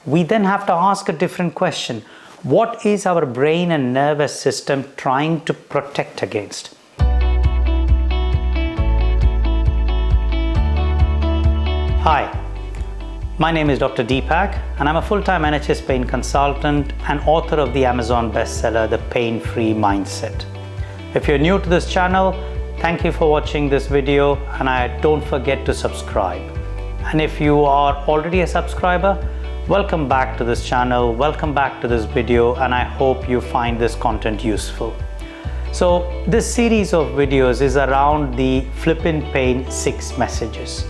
we then have to ask a different question. What is our brain and nervous system trying to protect against? Hi, my name is Dr. Deepak and I'm a full-time NHS pain consultant and author of the Amazon bestseller, The Pain-Free Mindset. If you're new to this channel, thank you for watching this video and don't forget to subscribe. And if you are already a subscriber, welcome back to this channel, welcome back to this video, and I hope you find this content useful. So this series of videos is around the Flippin' Pain 6 messages.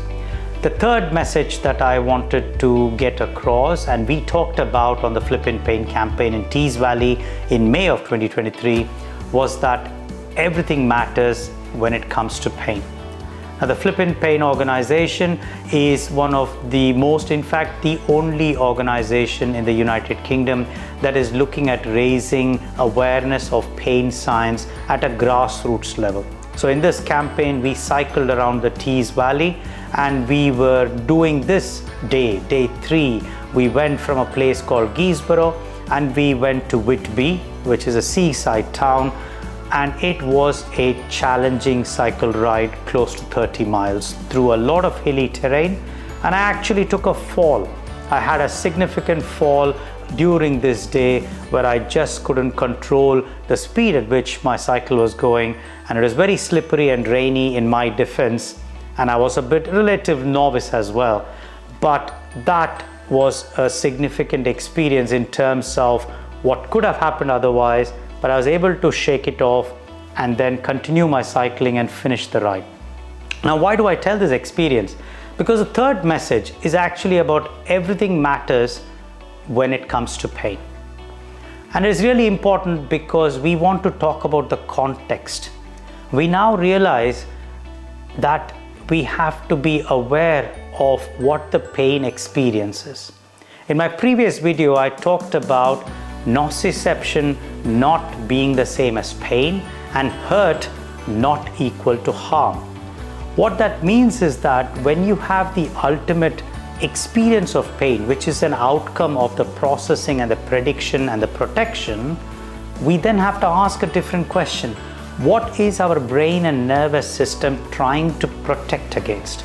The third message that I wanted to get across, and we talked about on the Flippin' Pain campaign in Tees Valley in May of 2023, was that everything matters when it comes to pain. Now, the Flippin' Pain organization is one of the most, in fact, the only organization in the United Kingdom that is looking at raising awareness of pain science at a grassroots level. So in this campaign, we cycled around the Tees Valley and we were doing this day 3. We went from a place called Guisborough and we went to Whitby, which is a seaside town. And it was a challenging cycle ride, close to 30 miles through a lot of hilly terrain. And I actually took a fall. I had a significant fall during this day where I just couldn't control the speed at which my cycle was going. And it was very slippery and rainy in my defense. And I was a bit relative novice as well. But that was a significant experience in terms of what could have happened otherwise. But I was able to shake it off and then continue my cycling and finish the ride. Now, why do I tell this experience? Because the third message is actually about everything matters when it comes to pain. And it's really important because we want to talk about the context. We now realize that we have to be aware of what the pain experience is. In my previous video, I talked about nociception not being the same as pain and hurt not equal to harm. What that means is that when you have the ultimate experience of pain, which is an outcome of the processing and the prediction and the protection, we then have to ask a different question. What is our brain and nervous system trying to protect against?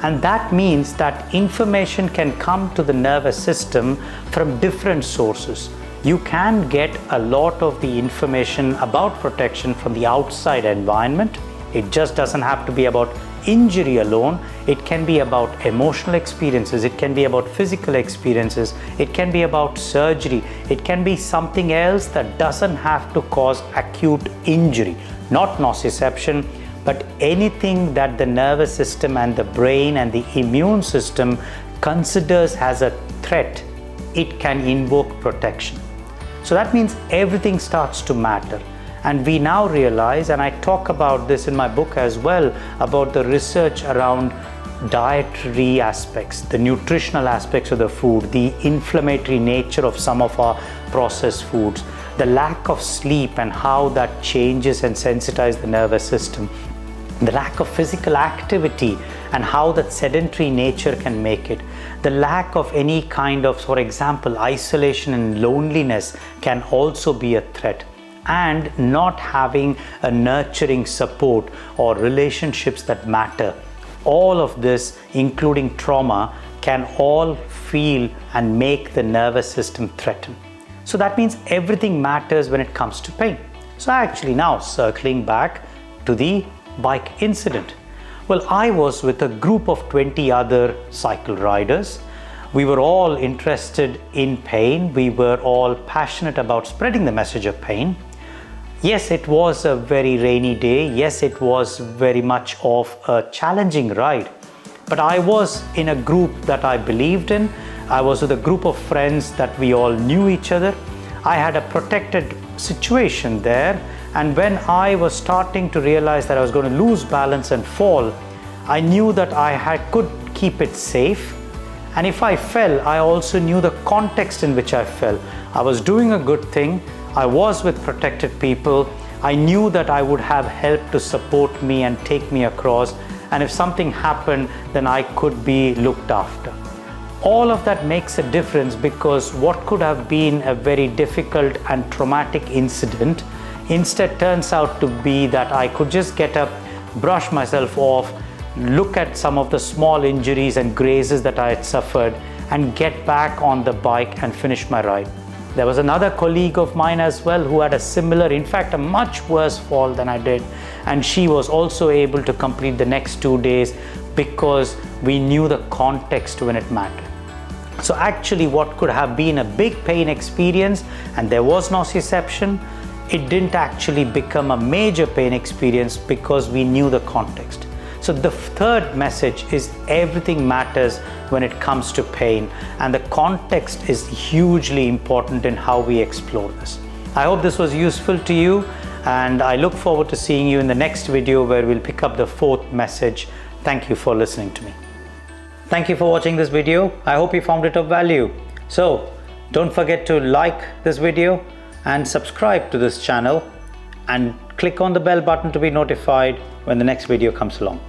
And that means that information can come to the nervous system from different sources. You can get a lot of the information about protection from the outside environment. It just doesn't have to be about injury alone. It can be about emotional experiences. It can be about physical experiences. It can be about surgery. It can be something else that doesn't have to cause acute injury, not nociception, but anything that the nervous system and the brain and the immune system considers as a threat. It can invoke protection. So that means everything starts to matter. And we now realize, and I talk about this in my book as well, about the research around dietary aspects, the nutritional aspects of the food, the inflammatory nature of some of our processed foods, the lack of sleep and how that changes and sensitizes the nervous system, the lack of physical activity and how that sedentary nature can make it, the lack of any kind of, for example, isolation and loneliness can also be a threat, and not having a nurturing support or relationships that matter. All of this, including trauma, can all feel and make the nervous system threatened. So that means everything matters when it comes to pain. So actually now circling back to the bike incident. Well, I was with a group of 20 other cycle riders. We were all interested in pain. We were all passionate about spreading the message of pain. Yes, it was a very rainy day. Yes, it was very much of a challenging ride. But I was in a group that I believed in. I was with a group of friends that we all knew each other. I had a protected situation there. And when I was starting to realize that I was going to lose balance and fall, I knew that could keep it safe. And if I fell, I also knew the context in which I fell. I was doing a good thing. I was with protected people. I knew that I would have help to support me and take me across. And if something happened, then I could be looked after. All of that makes a difference, because what could have been a very difficult and traumatic incident instead turns out to be that I could just get up, brush myself off, look at some of the small injuries and grazes that I had suffered, and get back on the bike and finish my ride. There was another colleague of mine as well who had a similar, in fact a much worse fall than I did, and she was also able to complete the next 2 days because we knew the context when it mattered. So actually what could have been a big pain experience and there was nociception, it didn't actually become a major pain experience because we knew the context. So the third message is everything matters when it comes to pain, and the context is hugely important in how we explore this. I hope this was useful to you, and I look forward to seeing you in the next video where we'll pick up the fourth message. Thank you for listening to me. Thank you for watching this video. I hope you found it of value. So don't forget to like this video and subscribe to this channel and click on the bell button to be notified when the next video comes along.